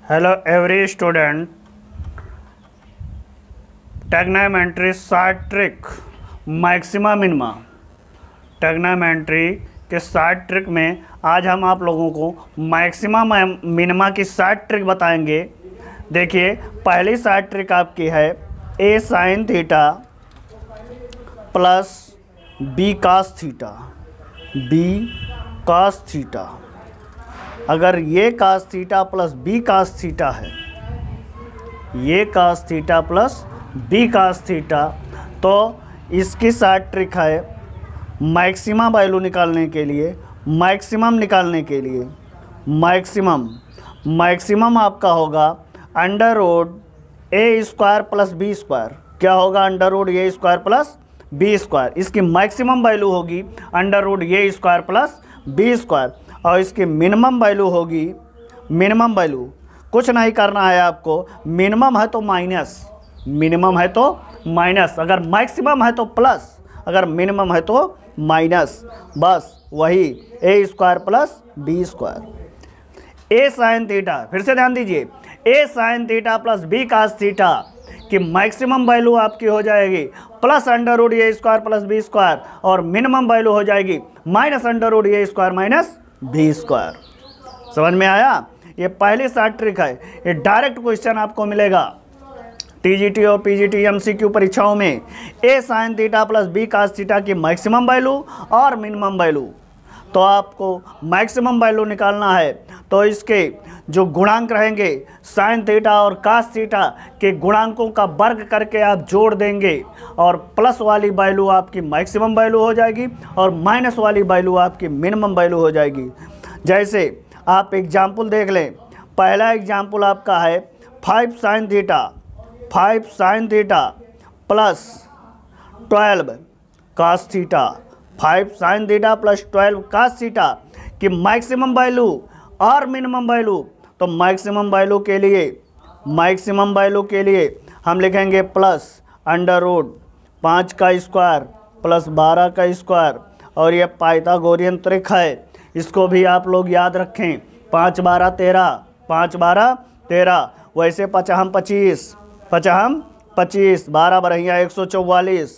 Hello every student. Trigonometry short trick maxima minima. Trigonometry के short trick में आज हम आप लोगों को मैक्सिमा मिनिमा की शॉर्ट ट्रिक बताएंगे। देखिए, पहली शॉर्ट ट्रिक आपकी है a sin theta plus b cos theta. b cos theta, अगर ये cos theta plus b cos theta है, ये cos theta plus b cos theta, तो इसकी शॉर्ट ट्रिक है मैक्सिमा वैल्यू निकालने के लिए, मैक्सिमम निकालने के लिए। मैक्सिमम आपका होगा अंडर रूट ए स्क्वायर प्लस बी स्क्वायर। क्या होगा? अंडर रूट ए स्क्वायर प्लस बी स्क्वायर। इसकी मैक्सिमम वैल्यू होगी अंडर रूट ए स्क्वायर प्लस बी स्क्वायर, और इसकी मिनिमम वैल्यू होगी, मिनिमम वैल्यू कुछ नहीं करना है आपको, मिनिमम है तो माइनस, मिनिमम है तो माइनस, अगर मैक्सिमम है तो प्लस, अगर मिनिमम है तो माइनस, बस वही a square plus B square. A sine theta, फिर से ध्यान दीजिए, a sine theta plus B cos theta कि मैक्सिमम वैल्यू आपकी हो जाएगी प्लस अंडर रूट ए स्क्वायर प्लस बी स्क्वायर, और मिनिमम वैल्यू हो जाएगी माइनस अंडर रूट ए स्क्वायर माइनस बी स्क्वायर। समझ में आया? ये पहली शॉर्ट ट्रिक है। ये डायरेक्ट क्वेश्चन आपको मिलेगा टीजीटी और पीजीटी एमसीक्यू परीक्षाओं में। A sine theta plus B cos theta की मैक्सिमम वैल्यू और मिनिमम वैल्यू, तो आपको मैक्सिमम वैल्यू निकालना है तो इसके जो गुणांक रहेंगे साइन थीटा और कास थीटा के गुणांकों का वर्ग करके आप जोड़ देंगे, और प्लस वाली वैल्यू आपकी मैक्सिमम वैल्यू हो जाएगी और माइनस वाली वैल्यू आपकी मिनिमम वैल्यू हो जाएगी। जैसे आप एग्जाम्पल देख लें, पहला एग्जाम्पल आपका है 5 sine theta, 5 sine theta plus 12 cos theta, 5 sine theta plus 12 cos theta की मैक्सिमम वैल्यू और मिनिमम वैल्यू। तो मैक्सिमम वैल्यू के लिए, मैक्सिमम वैल्यू के लिए हम लिखेंगे प्लस अंडर रूट 5 का स्क्वायर प्लस 12 का स्क्वायर, और ये पाइथागोरियन ट्रिक है, इसको भी आप लोग याद रखें। 5 12 13, 5 12 13, वैसे 5 25, 5 25, 12 बढ़िया 144,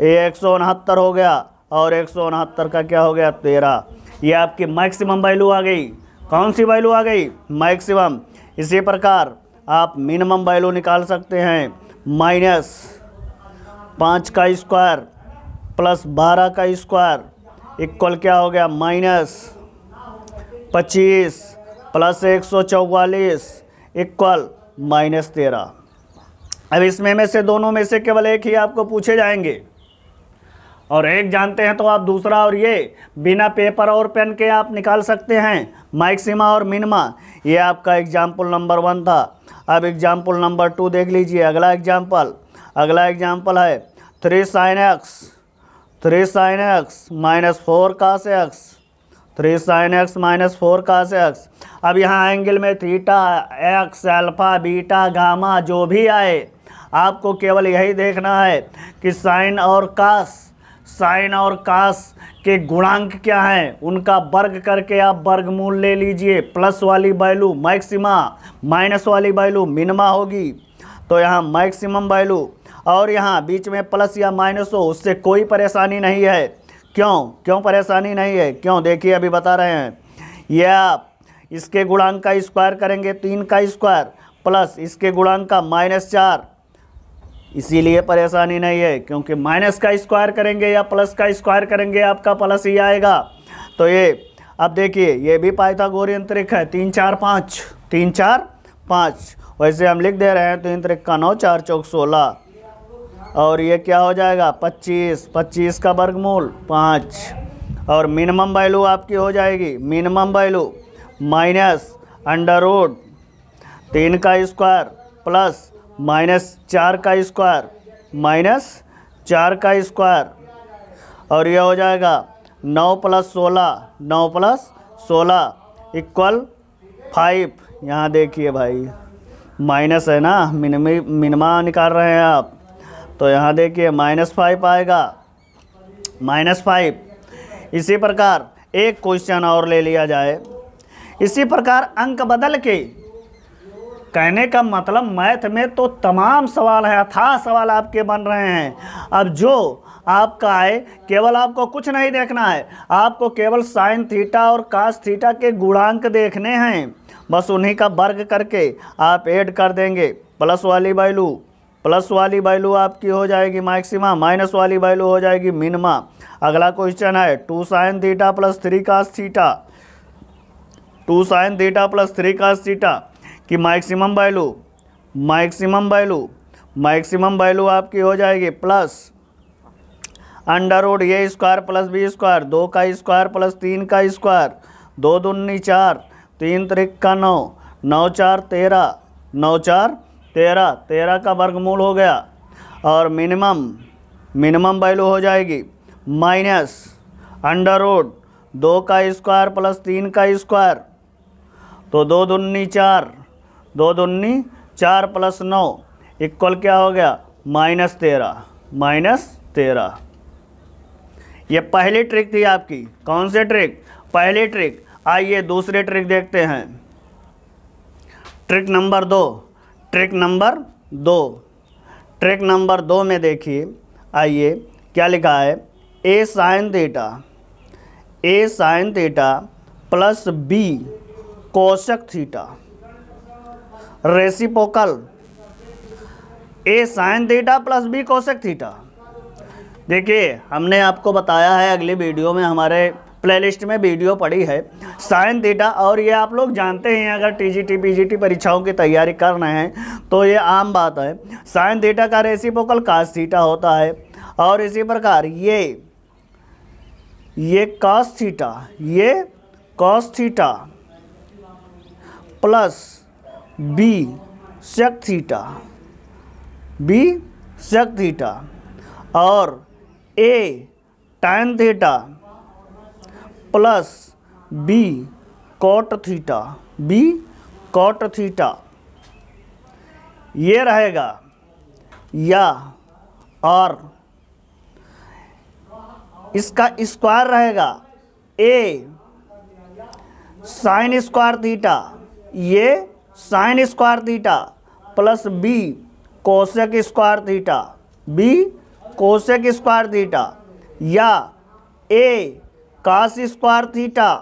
ये 169 हो गया, और 169 का क्या हो गया 13। ये आपकी मैक्सिमम वैल्यू आ गई। कौन सी वैल्यू आ गई? मैक्सिमम। इसी प्रकार आप मिनिमम वैल्यू निकाल सकते हैं, माइनस 5 का स्क्वायर प्लस 12 का स्क्वायर इक्वल क्या हो गया? Minus 25 plus 144 equal minus 13। अब इसमें में से दोनों में से केवल एक ही आपको पूछे जाएंगे, और एक जानते हैं तो आप दूसरा और ये बिना पेपर और पेन के आप निकाल सकते हैं, मैक्सिमा और मिनिमा। ये आपका एग्जाम्पल नंबर 1 था। अब एग्जाम्पल नंबर 2 देख लीजिए। अगला एग्जाम्पल है 3 साइन एक्स माइनस 4 कास एक्स, 3 साइन एक्स माइनस 4 कास एक्स। अब यहाँ एंगल में theta, x, alpha, beta, gamma जो भी आए, आपको केवल यही देखना है कि साइन और कास के गुणांक क्या हैं, उनका वर्ग करके आप वर्गमूल ले लीजिए। प्लस वाली वैल्यू मैक्सिमा, माइनस वाली वैल्यू मिनिमा होगी। तो यहाँ मैक्सिमम वैल्यू, और यहाँ बीच में प्लस या माइनस हो उससे कोई परेशानी नहीं है। क्यों परेशानी नहीं है? क्यों? देखिए अभी बता रहे हैं। यह आप इसके गुणांक का स्क्वायर करेंगे 3 का स्क्वायर प्लस इसके गुणांक का -4, इसीलिए परेशानी नहीं है, क्योंकि माइनस का स्क्वायर करेंगे या प्लस का स्क्वायर करेंगे आपका प्लस ही आएगा। तो ये अब देखिए, ये भी पाइथागोरियन ट्रिक है, 3 4 5, 3 4 5। वैसे हम लिख दे रहे हैं 3 त्रिक का 9, 4 चौक 16, और ये क्या हो जाएगा 25, 25 का वर्गमूल 5, और मिनिमम वैल्यू आपकी हो जाएगी, minimum value minus under root 3 का स्क्वायर प्लस -4 का स्क्वायर, -4 का स्क्वायर, और ये हो जाएगा 9 + 16, 9 + 16 इक्वल 5। यहाँ देखिए भाई माइनस है ना, मिनिमा निकाल रहे हैं आप, तो यहाँ देखिए -5 आएगा, -5। इसी प्रकार एक क्वेश्चन और ले लिया जाए। इसी प्रकार अंक बदल के कहने का मतलब मैथ में तो तमाम सवाल हैं, अथाह सवाल आपके बन रहे हैं। अब जो आपका है, केवल आपको कुछ नहीं देखना है, आपको केवल साइन थीटा और कास थीटा के गुणांक देखने हैं। बस उन्हीं का वर्ग करके आप ऐड कर देंगे। प्लस वाली वैल्यू आपकी हो जाएगी मैक्सिमा, माइनस वाली वैल्यू हो जाएगी मिनिमा। अगला क्वेश्चन है 2 sin theta plus 3 cos theta, 2 sin theta plus 3 cos theta की मैक्सिमम वैल्यू आपकी हो जाएगी प्लस अंडर रूट ए स्क्वायर प्लस बी स्क्वायर, 2 का स्क्वायर प्लस 3 का स्क्वायर, 2 दूनी 4, 3 त्रिका 9, 9 4 13, 9 4 13, 13 का वर्गमूल हो गया। और मिनिमम वैल्यू हो जाएगी माइनस अंडर रूट 2 का स्क्वायर प्लस 3 का स्क्वायर, तो 2 दूनी 4, 2 दूनी 4 प्लस 9 इक्वल क्या हो गया -13। ये पहली ट्रिक थी आपकी। कौन सी ट्रिक? पहली ट्रिक। आइए दूसरी ट्रिक देखते हैं। ट्रिक नंबर दो में देखिए, आइए क्या लिखा है, a sine theta plus b cosec theta reciprocal a sine theta plus b cosec theta. देखिए हमने आपको बताया है, अगली वीडियो में हमारे प्लेलिस्ट में वीडियो पड़ी है साइन थीटा, और ये आप लोग जानते हैं अगर टीजीटी पीजीटी परीक्षाओं की तैयारी कर रहे हैं तो ये आम बात है। साइन थीटा का रेसिप्रोकल कास थीटा होता है, और इसी प्रकार ये cos theta plus b sec theta और a tan theta plus b cot theta ये रहेगा, या और इसका स्क्वायर रहेगा ए साइन स्क्वायर थीटा, ये sine square theta plus b cosec square theta, या a cos square theta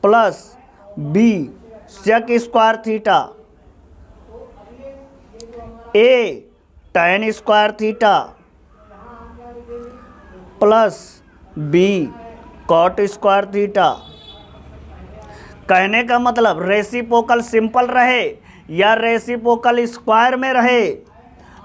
plus b sec square theta, a tan square theta plus b cot square theta. कहने का मतलब reciprocal simple रहे या reciprocal square में रहे,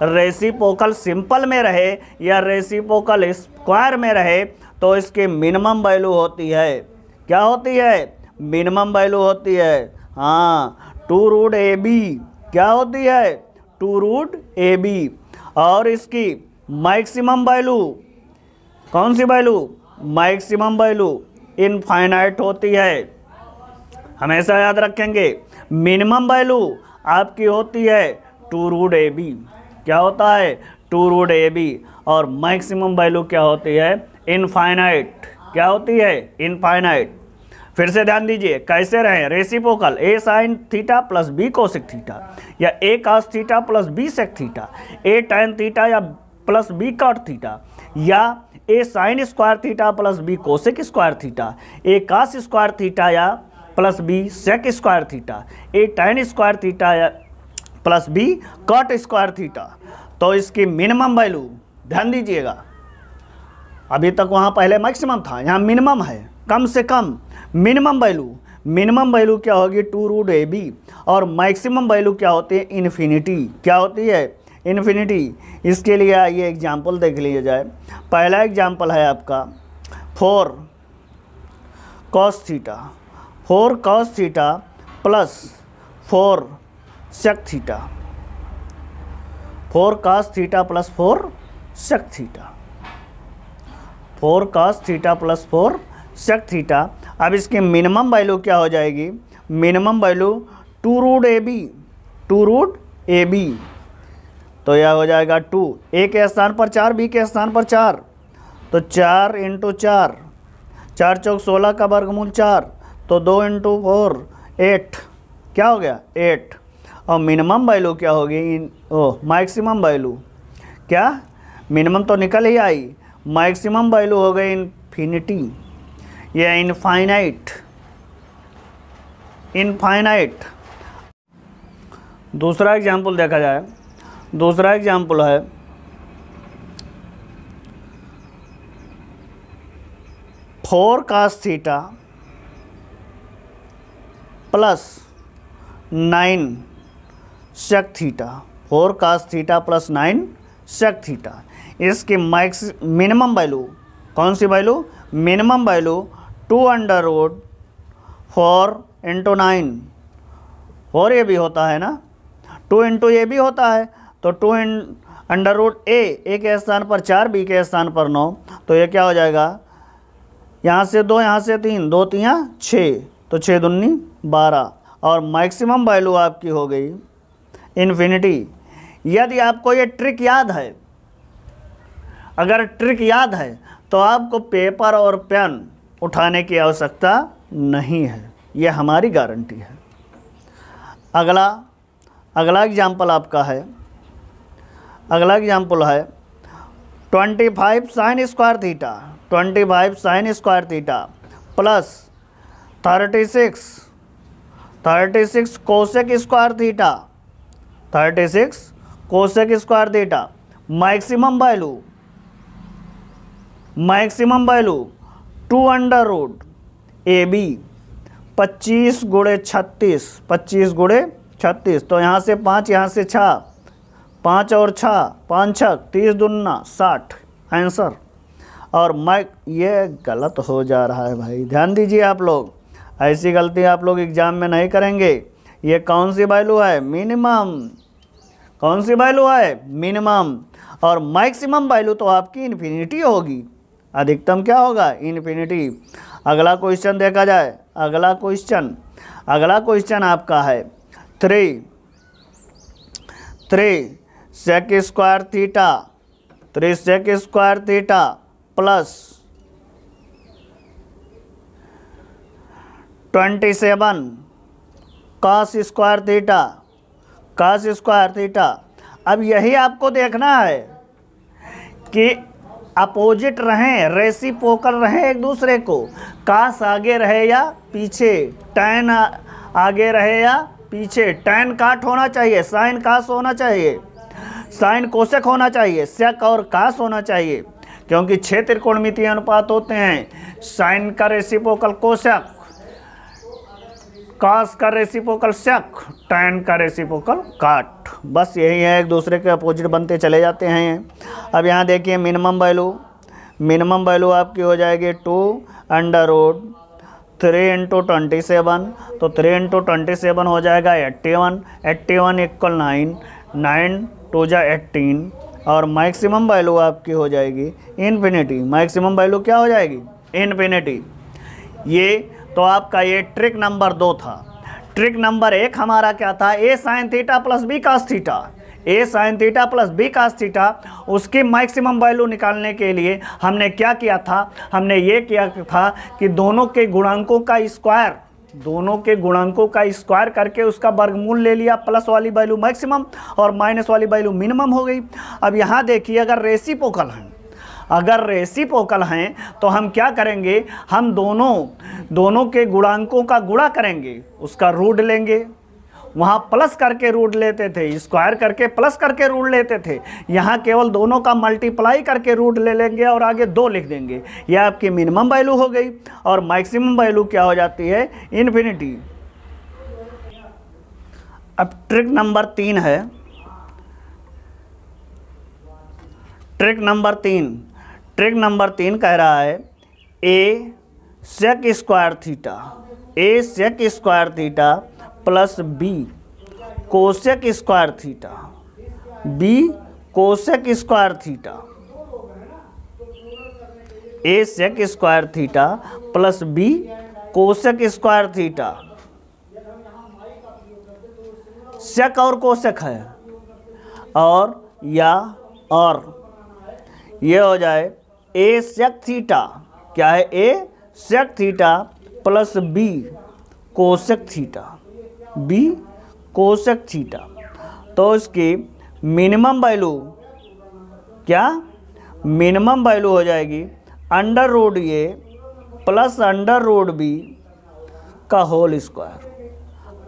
reciprocal simple में रहे या रेसिप्रोकल स्क्वायर में रहे, तो इसकी मिनिमम वैल्यू होती है। क्या होती है? मिनिमम वैल्यू होती है। हाँ, 2 रूट ए बी क्या होती है? 2 रूट ए बी। और इसकी मैक्सिमम वैल्यू कौन सी वैल्यू? मैक्सिमम वैल्यू इनफाइनाइट होती है, हमेशा याद रखेंगे। मिनिमम वैल्यू आपकी होती है 2 रूट ए बी। क्या होता है? 2 रूट ए बी। और मैक्सिमम वैल्यू क्या होती है? इनफाइनाइट। क्या होती है? इनफाइनाइट। फिर से ध्यान दीजिए कैसे रहे reciprocal, a sine theta plus b cosec theta, या a cos theta plus b sec theta, a tan theta या प्लस बी कॉट थीटा, या a sine square theta plus b cosec square theta, a cos square theta या plus b sec square theta, a tan square theta या plus b cot square theta. तो इसकी minimum value ध्यान दीजिएगा, अभी तक वहाँ पहले मैक्सिमम था, यहाँ मिनिमम है, कम से कम मिनिमम वैल्यू क्या होगी? 2 रूट ए बी। और मैक्सिमम वैल्यू क्या होती है? इन्फिनिटी। क्या होती है? इन्फिनिटी। इसके लिए आइए एग्जाम्पल देख लिया जाए। पहला एग्जाम्पल है आपका 4 cos theta plus 4 sec theta, 4 cos theta plus 4 sec theta, 4 cos theta plus 4 sec theta. अब इसकी मिनिमम वैल्यू क्या हो जाएगी? मिनिमम वैल्यू 2 रूट ए बी। तो यह हो जाएगा 2, ए के स्थान पर 4, बी के स्थान पर 4, तो 4 × 4, 4 चौक 16 का वर्गमूल 4, तो 2 × 4 8। क्या हो गया? 8। और मिनिमम वैल्यू क्या होगी मैक्सिमम वैल्यू, क्या मिनिमम तो निकल ही आई, मैक्सिमम वैल्यू हो गई इन्फिनिटी या इनफाइनाइट। दूसरा एग्जाम्पल देखा जाए, दूसरा एग्जाम्पल है 4 cos theta plus 9 sec theta, 4 cos theta plus 9 sec theta. इसकी मिनिमम वैल्यू कौन सी वैल्यू, मिनिमम वैल्यू 2√4 × 9, और ये भी होता है ना 2 × ये भी होता है, तो 2√a के स्थान पर 4, b के स्थान पर 9, तो ये क्या हो जाएगा, यहाँ से 2 यहाँ से 3, 2 3 6, तो 6 दूनी 12, और मैक्सिमम वैल्यू आपकी हो गई इन्फिनिटी। यदि आपको ये ट्रिक याद है, अगर ट्रिक याद है तो आपको पेपर और पेन उठाने की आवश्यकता नहीं है, ये हमारी गारंटी है। अगला एग्जाम्पल आपका है, अगला एग्जाम्पल है 25 sin square theta, 25 sin square theta plus 36 cosec square theta, 36 cosec square theta. Maximum value 2√AB 25 × 36, तो यहाँ से 5 यहाँ से 6, 5 और 6 5 6 30 दूना 60 आंसर। और ये गलत हो जा रहा है भाई, ध्यान दीजिए आप लोग, ऐसी गलती आप लोग एग्जाम में नहीं करेंगे। ये कौन सी वैल्यू है, मिनिमम, कौन सी वैल्यू है, मिनिमम, और मैक्सिमम वैल्यू तो आपकी इन्फिनिटी होगी, अधिकतम क्या होगा, इन्फिनिटी। अगला क्वेश्चन देखा जाए, अगला क्वेश्चन आपका है 3 sec square theta, 3 sec square theta plus 27 cos square theta. अब यही आपको देखना है कि अपोजिट रहें, रेसिप्रोकल रहें एक दूसरे को, कास आगे रहे या पीछे, टैन आगे रहे या पीछे, टैन काट होना चाहिए, साइन कास होना चाहिए, साइन कोसेक होना चाहिए, सेक और कास होना चाहिए, क्योंकि 6 त्रिकोणमितीय अनुपात होते हैं, साइन का रेसिप्रोकल कोसेक, कास का रेसिप्रोकल सेक, टैन का रेसिप्रोकल काट। बस यही है, एक दूसरे के अपोजिट बनते चले जाते हैं। अब यहाँ देखिए मिनिमम वैल्यू आपकी हो जाएगी 2√3 × 27, तो 3 × 27 हो जाएगा 81 = 9, 9 2 × 18, और मैक्सिमम वैल्यू आपकी हो जाएगी इन्फिनिटी। मैक्सिमम वैल्यू क्या हो जाएगी, इन्फिनिटी। ये तो आपका ये ट्रिक नंबर 2 था। ट्रिक नंबर 1 हमारा क्या था, a sin theta plus b cos theta, a sin theta plus b cos theta, उसकी मैक्सिमम वैल्यू निकालने के लिए हमने क्या किया था, हमने ये किया था कि दोनों के गुणांकों का स्क्वायर करके उसका वर्गमूल ले लिया, प्लस वाली वैल्यू मैक्सिमम और माइनस वाली वैल्यू मिनिमम हो गई। अब यहाँ देखिए, अगर रेसिप्रोकल हैं तो हम क्या करेंगे, हम दोनों के गुणांकों का गुणा करेंगे, उसका रूट लेंगे, वहाँ प्लस करके रूट लेते थे, स्क्वायर करके प्लस करके रूट लेते थे, यहाँ केवल दोनों का मल्टीप्लाई करके रूट ले लेंगे और आगे 2 लिख देंगे। यह आपकी मिनिमम वैल्यू हो गई, और मैक्सिमम वैल्यू क्या हो जाती है, इन्फिनिटी। अब ट्रिक नंबर 3 है, ट्रिक नंबर 3 कह रहा है a sec square theta plus b cosec square theta, b cosec square theta, a sec square theta plus b cosec square theta. Sec और कोसेक है, और ये हो जाए a sec थीटा, क्या है, a sec theta plus b cosec theta, b cosec theta, तो इसकी मिनिमम वैल्यू क्या, मिनिमम वैल्यू हो जाएगी under root a plus under root b का whole square,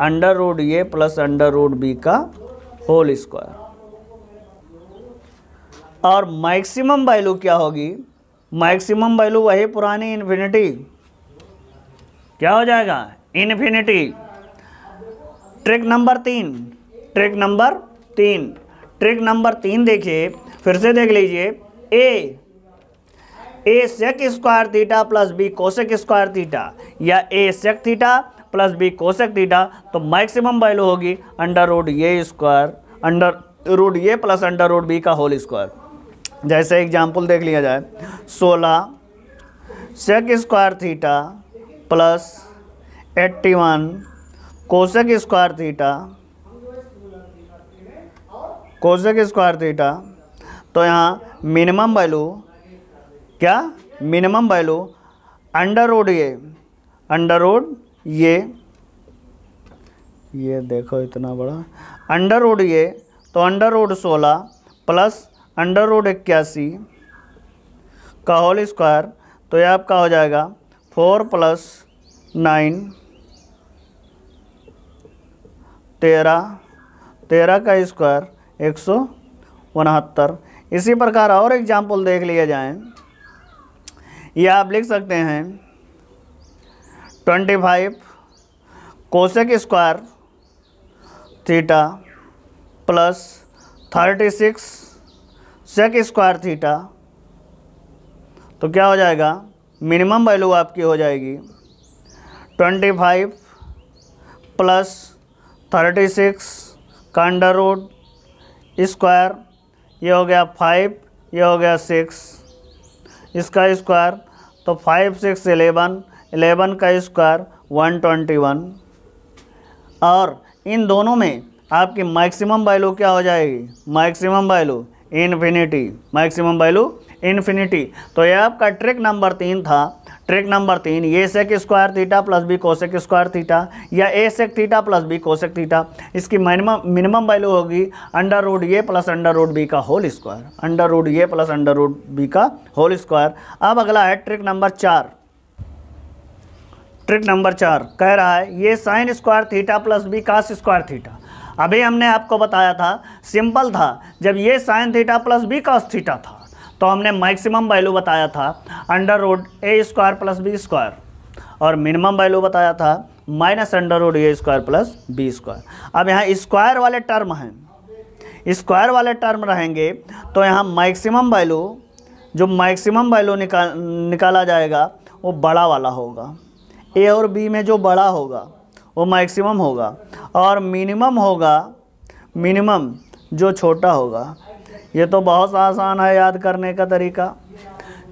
under root a plus under root b का whole square. और maximum value क्या होगी, मैक्सिमम वैल्यू वही पुरानी इन्फिनिटी, क्या हो जाएगा, infinity. Trick number 3, trick number 3, trick number 3 देखिए, फिर से देख लीजिए। A sec square theta plus b cosec square theta या a sec theta plus b cosec theta, तो मैक्सिमम वैल्यू होगी under root A square, under root a plus under root b का whole square. जैसे example देख लिया जाए, 16 sec square theta plus 81 cosec square theta, cosec square theta, तो यहाँ minimum value क्या, minimum value under root A, under root ये देखो इतना बड़ा अंडर रूट ए, तो under root 16 plus under root 81 का होल स्क्वायर, तो ये आपका हो जाएगा 4 + 9 13 का स्क्वायर 169। इसी प्रकार और एग्जाम्पल देख लिए जाएं, ये आप लिख सकते हैं 25 cosec square theta plus 36 sec square theta, तो क्या हो जाएगा, मिनिमम वैल्यू आपकी हो जाएगी 25 प्लस 36 का अंडर रूट स्क्वायर, ये हो गया 5, ये हो गया 6, इसका स्क्वायर, तो 5 6 11, 11 का स्क्वायर 121। और इन दोनों में आपकी मैक्सिमम वैल्यू क्या हो जाएगी, maximum value infinity, maximum value infinity. तो यह आपका ट्रिक नंबर 3 था। Trick number 3, a sec square theta plus b cosec square theta या a sec theta plus b cosec theta, इसकी मिनिमम वैल्यू होगी under root a plus under root b का whole square, under root a plus under root b का whole square. अब अगला है trick number 4। Trick number 4 कह रहा है ये sine square theta plus B cos square theta. अभी हमने आपको बताया था, सिंपल था, जब ये sine theta plus B cos theta था तो हमने मैक्सिमम वैल्यू बताया था अंडर रूट ए स्क्वायर प्लस बी स्क्वायर, और मिनिमम वैल्यू बताया था माइनस अंडर रूट ए स्क्वायर प्लस बी स्क्वायर। अब यहाँ स्क्वायर वाले टर्म हैं, स्क्वायर वाले टर्म रहेंगे, तो यहाँ मैक्सिमम वैल्यू, जो मैक्सिमम वैल्यू निकाला जाएगा वो बड़ा वाला होगा, ए और बी में जो बड़ा होगा वो मैक्सिमम होगा, और मिनिमम होगा, मिनिमम जो छोटा होगा। ये तो बहुत आसान है याद करने का तरीका।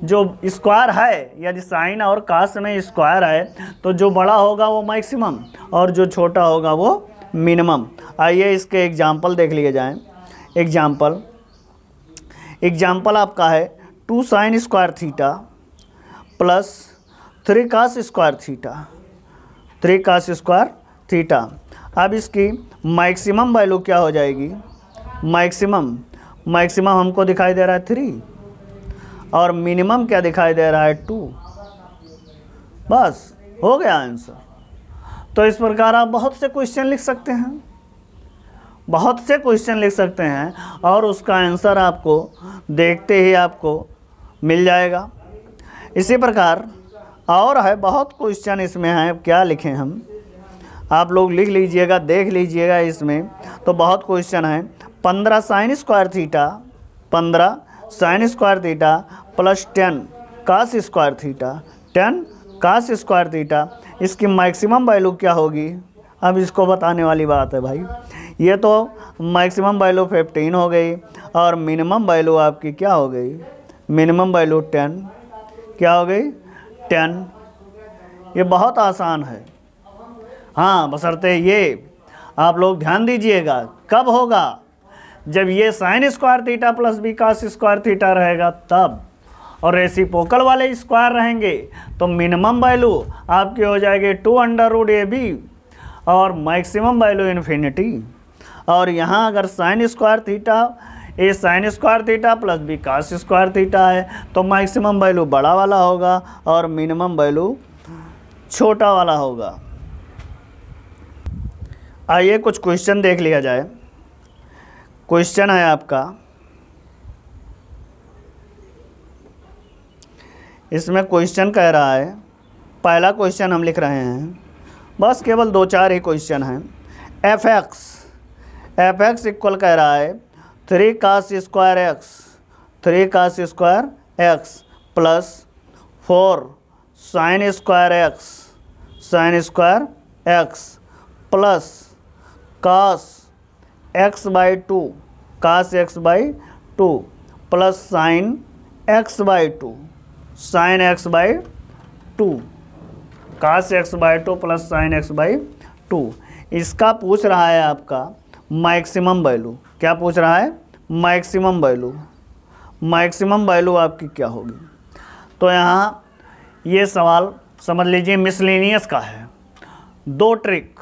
जो स्क्वायर है, यदि साइन और कास में स्क्वायर है तो जो बड़ा होगा वो मैक्सिमम और जो छोटा होगा वो मिनिमम। आइए इसके एग्जाम्पल देख लिए जाएं। एग्जाम्पल आपका है 2 sine square theta plus 3 cos square theta, 3 cos square theta. अब इसकी मैक्सिमम वैल्यू क्या हो जाएगी, मैक्सिमम हमको दिखाई दे रहा है 3 और मिनिमम क्या दिखाई दे रहा है 2। बस हो गया आंसर। तो इस प्रकार आप बहुत से क्वेश्चन लिख सकते हैं, बहुत से क्वेश्चन लिख सकते हैं और उसका आंसर आपको देखते ही आपको मिल जाएगा। इसी प्रकार और है बहुत क्वेश्चन इसमें हैं, क्या लिखें हम, आप लोग लिख लीजिएगा, देख लीजिएगा। इसमें तो बहुत क्वेश्चन हैं। 15 sine square theta, 15 sine square theta plus 10 cos square theta, 10 cos square theta, इसकी मैक्सिमम वैल्यू क्या होगी। अब इसको बताने वाली बात है भाई, ये तो मैक्सिमम वैल्यू 15 हो गई और मिनिमम वैल्यू आपकी क्या हो गई, मिनिमम वैल्यू 10, क्या हो गई 10। ये बहुत आसान है। हाँ, बशर्ते ये आप लोग ध्यान दीजिएगा, कब होगा, जब ये sine square theta plus B cos square theta रहेगा तब, और रेसिप्रोकल वाले स्क्वायर रहेंगे तो मिनिमम वैल्यू आपकी हो जाएगी 2 अंडर रूट ए बी और मैक्सिमम वैल्यू इन्फिनिटी। और यहाँ अगर sine square theta a sine square theta plus B cos square theta है तो मैक्सिमम वैल्यू बड़ा वाला होगा और मिनिमम वैल्यू छोटा वाला होगा। आइए कुछ क्वेश्चन देख लिया जाए। क्वेश्चन है आपका, इसमें क्वेश्चन कह रहा है, पहला क्वेश्चन हम लिख रहे हैं, बस केवल 2-4 ही क्वेश्चन हैं। एफ एक्स इक्वल कह रहा है 3 cos square x, 3 cos square x plus 4 sine square x, sine square x plus cos x by 2, cos x by 2 plus sine x by 2, sine x by 2, cos x by 2 plus sine x by 2। इसका पूछ रहा है आपका maximum value. क्या पूछ रहा है? Maximum value. Maximum value आपकी क्या होगी? तो यहाँ ये सवाल समझ लीजिए मिसलेनियस का है। दो ट्रिक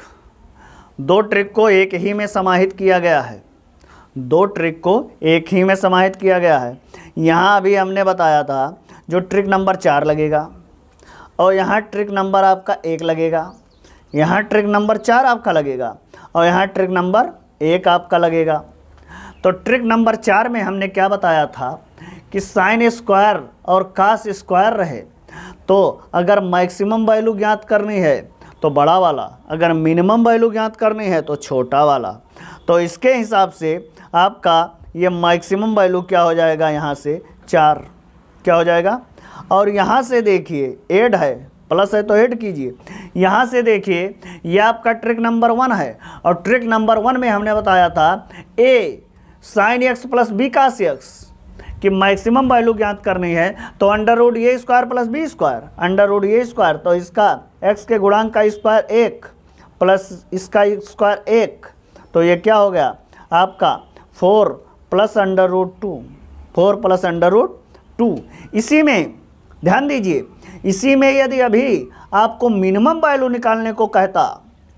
को एक ही में समाहित किया गया है, दो ट्रिक को एक ही में समाहित किया गया है। यहाँ अभी हमने बताया था जो ट्रिक नंबर 4 लगेगा और यहाँ ट्रिक नंबर आपका 1 लगेगा, यहाँ ट्रिक नंबर 4 आपका लगेगा और यहाँ ट्रिक नंबर 1 आपका लगेगा। तो ट्रिक नंबर 4 में हमने क्या बताया था कि साइन स्क्वायर और कास स्क्वायर रहे तो अगर मैक्सिमम वैल्यू ज्ञात करनी है तो बड़ा वाला, अगर मिनिमम वैल्यू ज्ञात करनी है तो छोटा वाला। तो इसके हिसाब से आपका ये मैक्सिमम वैल्यू क्या हो जाएगा, यहाँ से 4 क्या हो जाएगा। और यहाँ से देखिए ऐड है, प्लस है तो ऐड कीजिए। यहाँ से देखिए ये आपका ट्रिक नंबर 1 है और ट्रिक नंबर 1 में हमने बताया था a sine x plus B cos x कि मैक्सिमम वैल्यू ज्ञात करनी है तो अंडर रूट ए square plus B square, under root ए स्क्वायर तो इसका एक्स के गुणांक का स्क्वायर 1 प्लस इसका स्क्वायर 1, तो ये क्या हो गया आपका 4 plus under root 2, 4 plus under root 2। इसी में ध्यान दीजिए, इसी में यदि अभी आपको मिनिमम वैल्यू निकालने को कहता,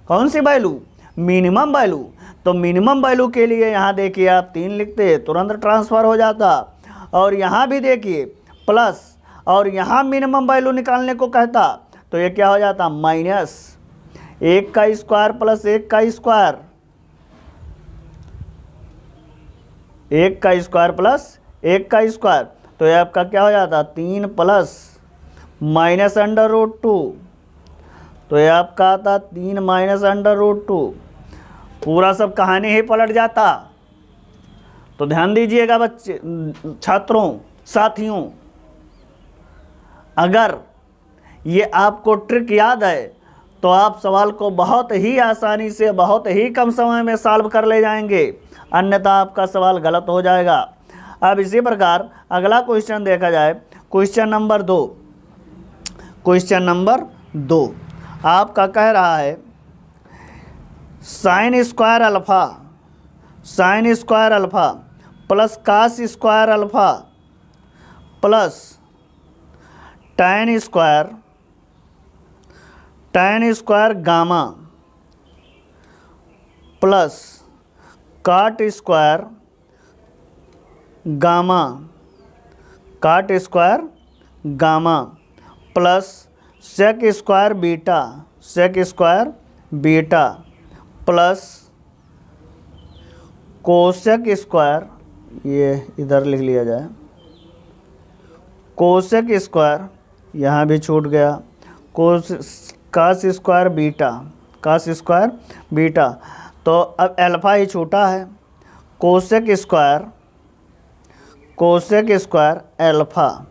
कौन सी वैल्यू? Minimum value. तो मिनिमम वैल्यू के लिए यहाँ देखिए आप 3 लिखते तुरंत ट्रांसफ़र हो जाता और यहाँ भी देखिए प्लस, और यहाँ मिनिमम वैल्यू निकालने को कहता तो ये क्या हो जाता माइनस 1 का स्क्वायर प्लस 1 का स्क्वायर, 1 का स्क्वायर प्लस 1 का स्क्वायर, तो ये आपका क्या हो जाता 3 प्लस माइनस अंडर रूट 2, तो ये आपका आता 3 माइनस अंडर रूट 2। पूरा सब कहानी ही पलट जाता। तो ध्यान दीजिएगा बच्चे, छात्रों, साथियों, अगर ये आपको ट्रिक याद है तो आप सवाल को बहुत ही आसानी से बहुत ही कम समय में सॉल्व कर ले जाएंगे, अन्यथा आपका सवाल गलत हो जाएगा। अब इसी प्रकार अगला क्वेश्चन देखा जाए, क्वेश्चन नंबर 2। क्वेश्चन नंबर 2 आपका कह रहा है sine square alpha, sine square alpha plus cos square alpha plus tan square gamma plus cot square gamma, cot square gamma plus sec square beta, sec square beta plus cosec square, ये इधर लिख लिया जाए, cosec square यहाँ भी छूट गया, cos square beta, cos square beta. तो अब अल्फ़ा ही छूटा है, cosec square alpha,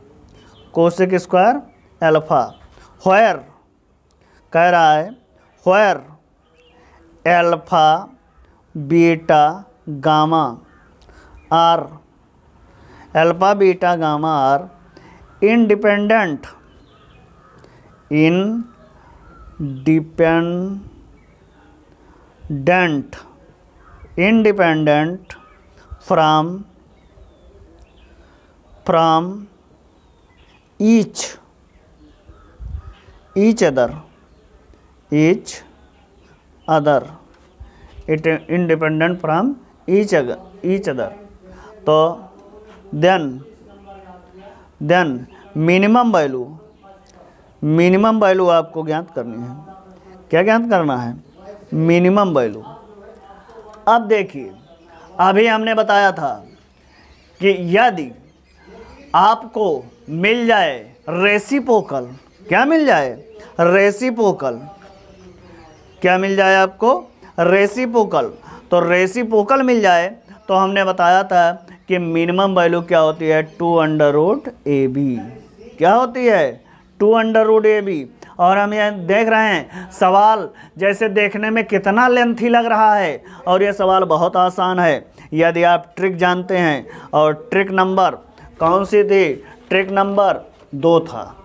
cosec square alpha, where कह रहा है where alpha beta gamma are, alpha beta gamma are independent from each other other, it independent from each other. तो then minimum value आपको ज्ञात करनी है। क्या ज्ञात करना है? Minimum value. अब देखिए, अभी हमने बताया था कि यदि आपको मिल जाए रेसिप्रोकल, क्या मिल जाए? रेसिप्रोकल। क्या मिल जाए आपको? रेसिप्रोकल। तो रेसिप्रोकल मिल जाए तो हमने बताया था कि मिनिमम वैल्यू क्या होती है? 2√AB। क्या होती है? 2√AB। और हम ये देख रहे हैं सवाल जैसे देखने में कितना लेंथी लग रहा है, और ये सवाल बहुत आसान है यदि आप ट्रिक जानते हैं। और ट्रिक नंबर कौन सी थी? ट्रिक नंबर 2 था।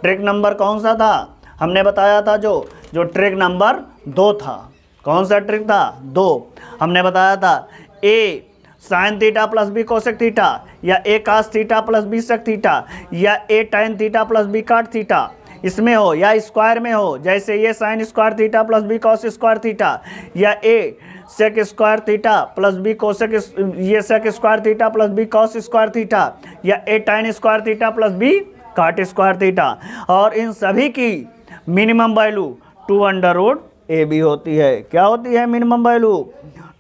ट्रिक नंबर कौन सा था? हमने बताया था जो ट्रिक नंबर 2 था। कौन सा ट्रिक था? 2। हमने बताया था a sine theta plus b cosec theta, या a cos theta plus b sec theta, या a tan theta plus b cot theta, इसमें हो या स्क्वायर में हो, जैसे ये sine square theta plus B cos square theta, या a sec square theta plus b cosec, ये sec square theta plus B cos square theta, या a tan square theta plus b cot square theta. और इन सभी की minimum value 2√AB होती है। क्या होती है मिनिमम वैल्यू?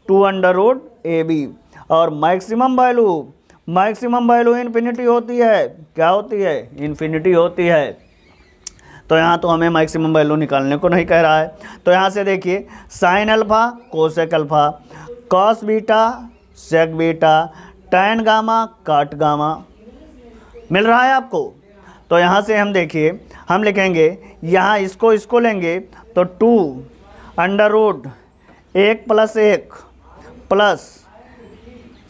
2√AB। और मैक्सिमम वैल्यू इन्फिनिटी होती है। क्या होती है? इन्फिनिटी होती है। तो यहाँ तो हमें मैक्सिमम वैल्यू निकालने को नहीं कह रहा है। तो यहाँ से देखिए, sine alpha cosec alpha, cos beta sec beta, tan gamma cot gamma मिल रहा है आपको। तो यहाँ से हम देखिए, हम लिखेंगे यहाँ इसको लेंगे तो 2√1 + 1 plus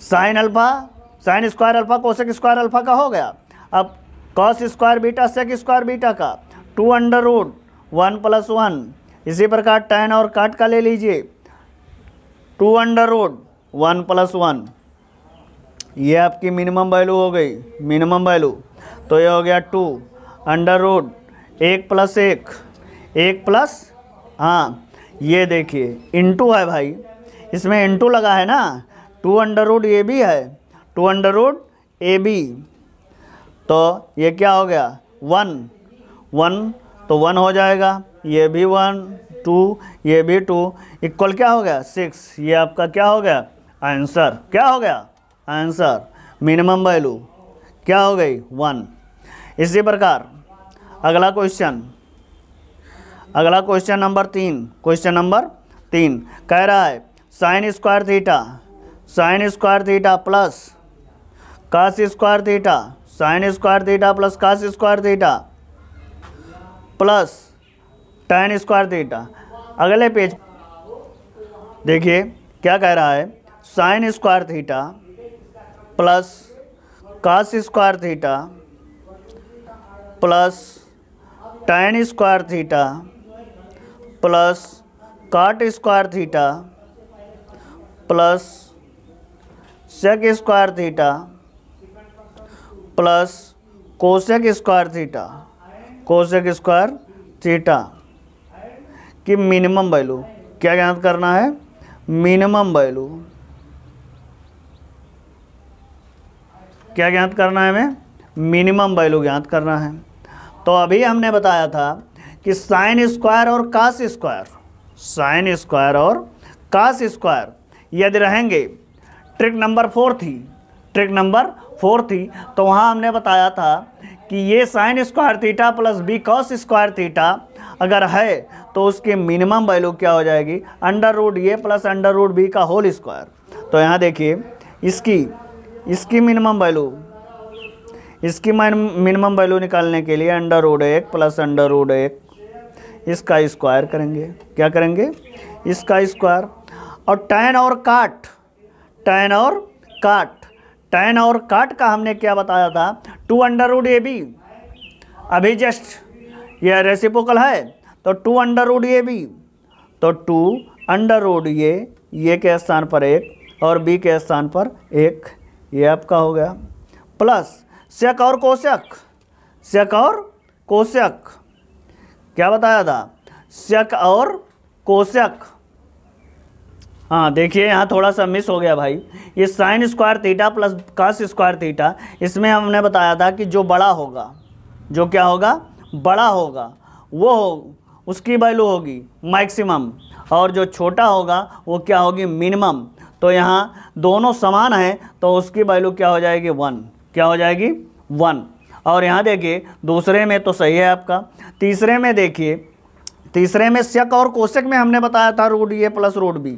sine alpha sine square alpha cosec square alpha का हो गया। अब cos square beta sec square beta का 2√1 + 1। इसी प्रकार टैन और काट का ले लीजिए 2√1 + 1। ये आपकी मिनिमम वैल्यू हो गई, मिनिमम वैल्यू। तो ये हो गया 2√1 + 1 प्लस, हाँ ये देखिए इंटू है भाई, इसमें इंटू लगा है ना, 2√AB है, 2√AB। तो ये क्या हो गया? 1 तो 1 हो जाएगा, ये भी 1 2 ये भी 2 इक्वल क्या हो गया? 6। ये आपका क्या हो गया? आंसर। क्या हो गया? आंसर। मिनिमम वैल्यू क्या हो गई? 1। इसी प्रकार अगला क्वेश्चन नंबर 3। क्वेश्चन नंबर 3 कह रहा है sine square theta plus cos square theta, sine square theta plus cos square theta plus tan square theta. अगले पेज देखिए क्या कह रहा है, sine square theta plus cos square theta plus tan square theta plus cot square theta plus sec square theta plus cosec square theta की minimum value क्या ज्ञात करना है? मिनिमम वैल्यू क्या ज्ञात करना है? हमें मिनिमम वैल्यू ज्ञात करना है। तो अभी हमने बताया था कि साइन स्क्वायर और कास स्क्वायर यदि रहेंगे, ट्रिक नंबर 4 थी। तो वहाँ हमने बताया था कि ये sine square theta plus B cos square theta अगर है तो उसकी मिनिमम वैल्यू क्या हो जाएगी? √A प्लस √B का होल स्क्वायर। तो यहाँ देखिए इसकी मिनिमम वैल्यू निकालने के लिए √1 प्लस √1 इसका स्क्वायर करेंगे। क्या करेंगे? इसका स्क्वायर। और टैन और काट का हमने क्या बताया था? 2√AB। अभी जस्ट यह रेसिप्रोकल है तो 2√AB, तो 2√A ये के स्थान पर 1 और B के स्थान पर 1, ये आपका हो गया। प्लस सेक और कोसेक क्या बताया था? सेक और कोशक, हाँ देखिए यहाँ थोड़ा सा मिस हो गया भाई, ये sine square theta plus cos square theta, इसमें हमने बताया था कि जो बड़ा होगा, जो क्या होगा, बड़ा होगा, वो उसकी वैल्यू होगी मैक्सिमम, और जो छोटा होगा वो क्या होगी, मिनिमम। तो यहाँ दोनों समान हैं तो उसकी वैल्यू क्या हो जाएगी, 1, क्या हो जाएगी, 1। और यहाँ देखिए दूसरे में तो सही है आपका, तीसरे में देखिए, तीसरे में शक और कोशक में हमने बताया था root a plus root B,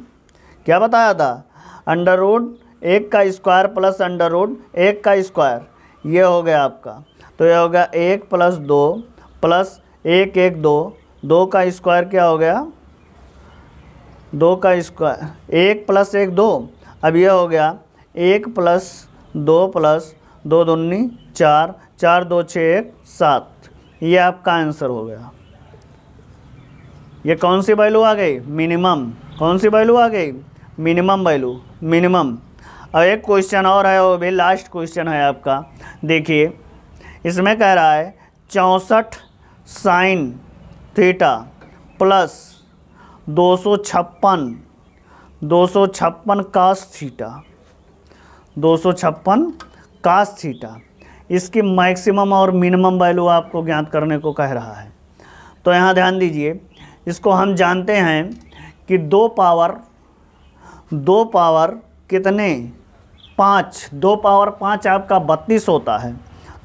क्या बताया था, अंडर रूट 1 का स्क्वायर प्लस अंडर रूट 1 का स्क्वायर, ये हो गया आपका। तो ये हो गया 1 + 2 प्लस 1 1 2, 2 का स्क्वायर क्या हो गया, 2 का स्क्वायर, 1 + 1 2, अब ये हो गया 1 + 2 प्लस 2 दूनी 4, 4 2 6 1 7, ये आपका आंसर हो गया। ये कौन सी वैल्यू आ गई, मिनिमम, कौन सी वैल्यू आ गई, मिनिमम वैल्यू, मिनिमम। अब एक क्वेश्चन और है, वो भी लास्ट क्वेश्चन है आपका, देखिए इसमें कह रहा है 64 sine theta plus 256 cos theta, 256 cos theta, इसकी मैक्सिमम और मिनिमम वैल्यू आपको ज्ञात करने को कह रहा है। तो यहाँ ध्यान दीजिए, इसको हम जानते हैं कि 2 पावर कितने, 5, 2 पावर 5 आपका 32 होता है,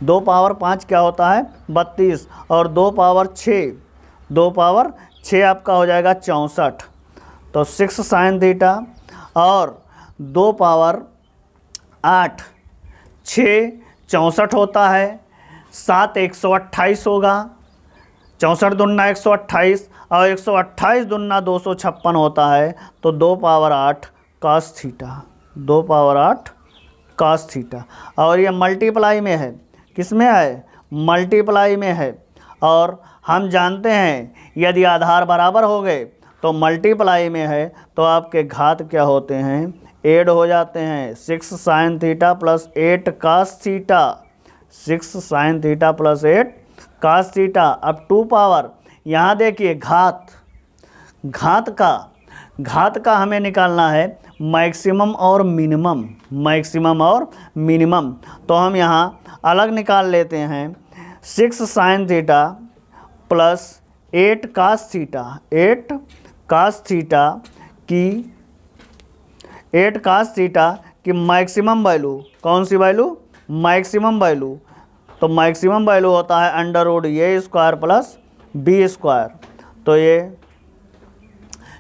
2 पावर 5 क्या होता है, 32, और 2 पावर 6, 2 पावर 6 आपका हो जाएगा 64, तो 6 साइन थीटा, और 2 पावर 8, 6 64 होता है, 7 128 होगा, 64 दूना 128, और 128 दूना 256 होता है, तो 2 power 8 cos theta, 2 power 8 cos theta. और ये मल्टीप्लाई में है, किस में है, मल्टीप्लाई में है, और हम जानते हैं यदि आधार बराबर हो गए तो मल्टीप्लाई में है तो आपके घात क्या होते हैं, ऐड हो जाते हैं। 6 sine theta plus 8 cos theta, 6 sine theta plus 8 cos theta. अब 2 पावर, यहाँ देखिए घात का हमें निकालना है मैक्सिमम और मिनिमम, मैक्सिमम और मिनिमम। तो हम यहाँ अलग निकाल लेते हैं, 6 sine theta plus 8 cos theta, 8 cos theta की मैक्सिमम वैल्यू, कौन सी वैल्यू, मैक्सिमम वैल्यू। तो मैक्सिमम वैल्यू होता है अंडर रूट ए स्क्वायर प्लस बी स्क्वायर। तो ये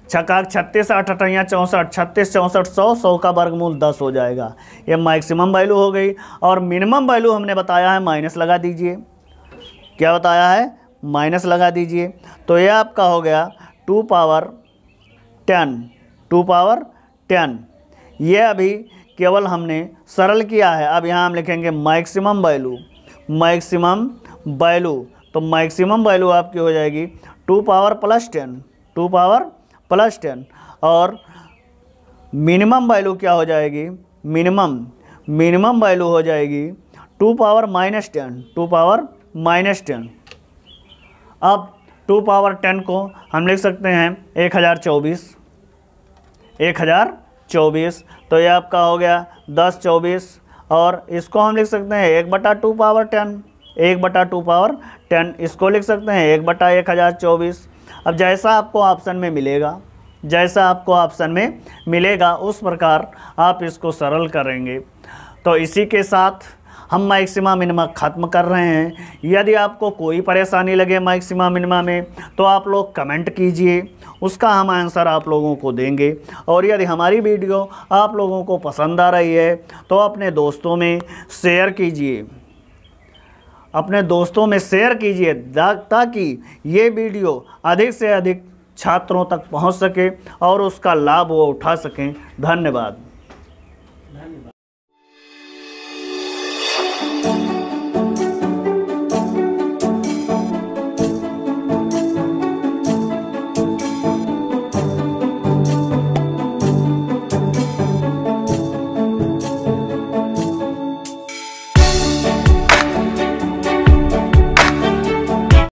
6 36 8 8 64, 36 64 100, 100 का वर्गमूल 10 हो जाएगा। ये मैक्सिमम वैल्यू हो गई। और मिनिमम वैल्यू हमने बताया है, माइनस लगा दीजिए, क्या बताया है, माइनस लगा दीजिए। तो ये आपका हो गया 2 पावर 10, 2 पावर 10। ये अभी केवल हमने सरल किया है। अब यहाँ हम लिखेंगे मैक्सिमम वैल्यू, मैक्सिमम वैल्यू। तो मैक्सिमम वैल्यू आपकी हो जाएगी 2 पावर प्लस 10, 2 पावर प्लस 10। और मिनिमम वैल्यू क्या हो जाएगी, मिनिमम वैल्यू हो जाएगी 2 पावर माइनस 10, 2 पावर माइनस 10। अब 2 पावर 10 को हम लिख सकते हैं 1024, 1024। तो ये आपका हो गया 10 24। और इसको हम लिख सकते हैं 1/2 पावर 10, 1/2 पावर 10। इसको लिख सकते हैं 1/1024। अब जैसा आपको ऑप्शन में मिलेगा, जैसा आपको ऑप्शन में मिलेगा उस प्रकार आप इसको सरल करेंगे। तो इसी के साथ हम मैक्सिमा मिनिमा ख़त्म कर रहे हैं। यदि आपको कोई परेशानी लगे मैक्सिमा मिनिमा में तो आप लोग कमेंट कीजिए, उसका हम आंसर आप लोगों को देंगे। और यदि हमारी वीडियो आप लोगों को पसंद आ रही है तो अपने दोस्तों में शेयर कीजिए, अपने दोस्तों में शेयर कीजिए ताकि ये वीडियो अधिक से अधिक छात्रों तक पहुंच सके और उसका लाभ वो उठा सकें। धन्यवाद।